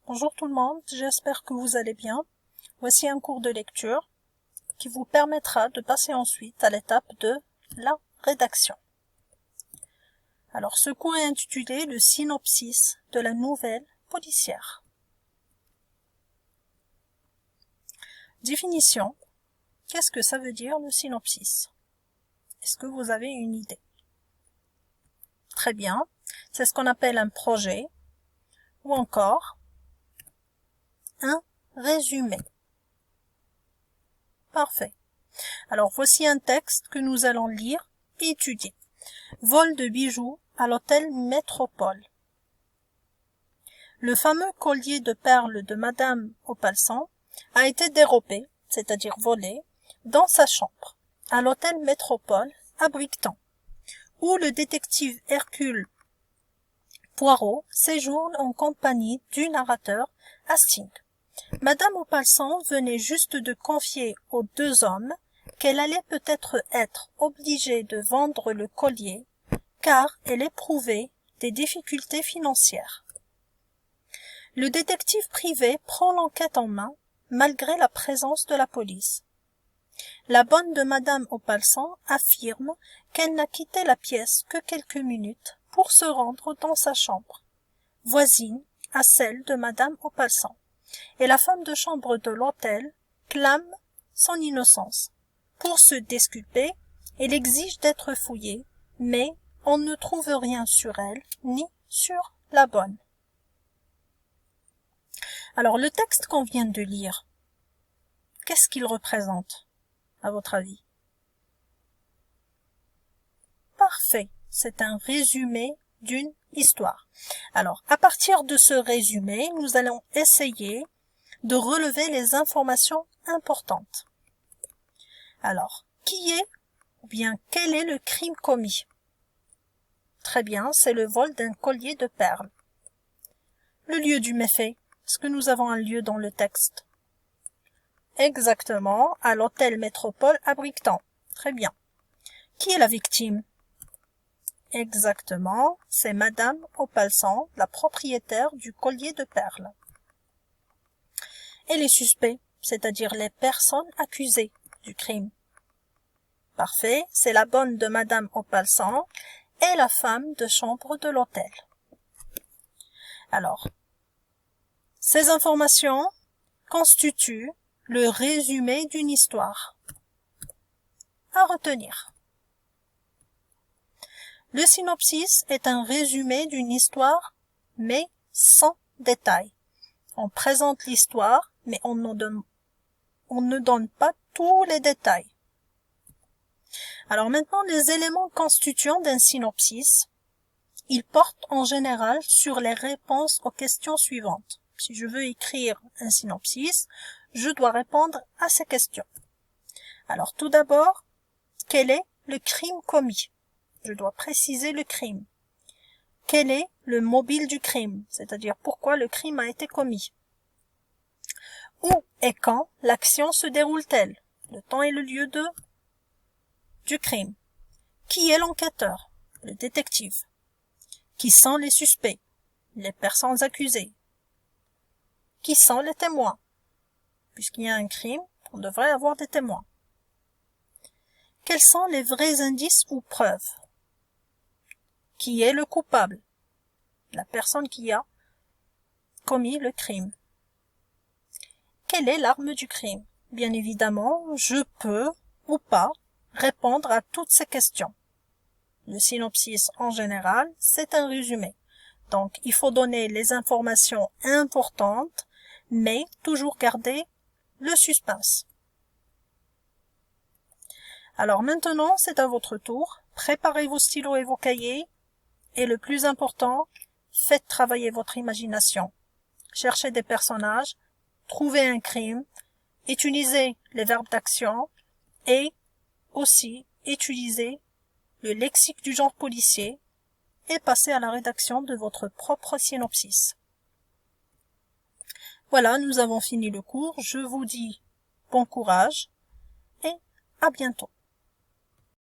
Bonjour tout le monde, j'espère que vous allez bien. Voici un cours de lecture qui vous permettra de passer ensuite à l'étape de la rédaction. Alors ce cours est intitulé le synopsis de la nouvelle policière. Définition. Qu'est-ce que ça veut dire le synopsis? Est-ce que vous avez une idée? Très bien, c'est ce qu'on appelle un projet ou encore un résumé. Parfait. Alors voici un texte que nous allons lire et étudier. Vol de bijoux à l'hôtel Métropole. Le fameux collier de perles de Madame Opalsan a été dérobé, c'est-à-dire volé, dans sa chambre, à l'hôtel Métropole à Briqueton, où le détective Hercule Poirot séjourne en compagnie du narrateur Hastings. Madame Opalsan venait juste de confier aux deux hommes qu'elle allait peut-être être obligée de vendre le collier car elle éprouvait des difficultés financières. Le détective privé prend l'enquête en main malgré la présence de la police. La bonne de Madame Opalsan affirme qu'elle n'a quitté la pièce que quelques minutes pour se rendre dans sa chambre, voisine à celle de Madame Opalsan, et la femme de chambre de l'hôtel clame son innocence. Pour se disculper, elle exige d'être fouillée, mais on ne trouve rien sur elle ni sur la bonne. Alors le texte qu'on vient de lire, qu'est-ce qu'il représente, à votre avis? Parfait, c'est un résumé d'une histoire. Alors, à partir de ce résumé, nous allons essayer de relever les informations importantes. Alors, qui est ou bien quel est le crime commis? Très bien, c'est le vol d'un collier de perles. Le lieu du méfait, est-ce que nous avons un lieu dans le texte? Exactement, à l'hôtel Métropole à Briqueton. Très bien. Qui est la victime? Exactement, c'est Madame Opalsan, la propriétaire du collier de perles. Et les suspects, c'est-à-dire les personnes accusées du crime. Parfait, c'est la bonne de Madame Opalsan et la femme de chambre de l'hôtel. Alors, ces informations constituent le résumé d'une histoire. À retenir. Le synopsis est un résumé d'une histoire, mais sans détail. On présente l'histoire, mais on ne donne pas tous les détails. Alors maintenant, les éléments constituants d'un synopsis, ils portent en général sur les réponses aux questions suivantes. Si je veux écrire un synopsis, je dois répondre à ces questions. Alors tout d'abord, quel est le crime commis? Je dois préciser le crime. Quel est le mobile du crime? C'est-à-dire pourquoi le crime a été commis. Où et quand l'action se déroule-t-elle? Le temps et le lieu du crime. Qui est l'enquêteur? Le détective. Qui sont les suspects? Les personnes accusées. Qui sont les témoins? Puisqu'il y a un crime, on devrait avoir des témoins. Quels sont les vrais indices ou preuves? Qui est le coupable? La personne qui a commis le crime. Quelle est l'arme du crime? Bien évidemment, je peux ou pas répondre à toutes ces questions. Le synopsis en général, c'est un résumé. Donc, il faut donner les informations importantes, mais toujours garder le suspense. Alors maintenant, c'est à votre tour. Préparez vos stylos et vos cahiers. Et le plus important, faites travailler votre imagination. Cherchez des personnages, trouvez un crime, utilisez les verbes d'action et aussi utilisez le lexique du genre policier et passez à la rédaction de votre propre synopsis. Voilà, nous avons fini le cours. Je vous dis bon courage et à bientôt.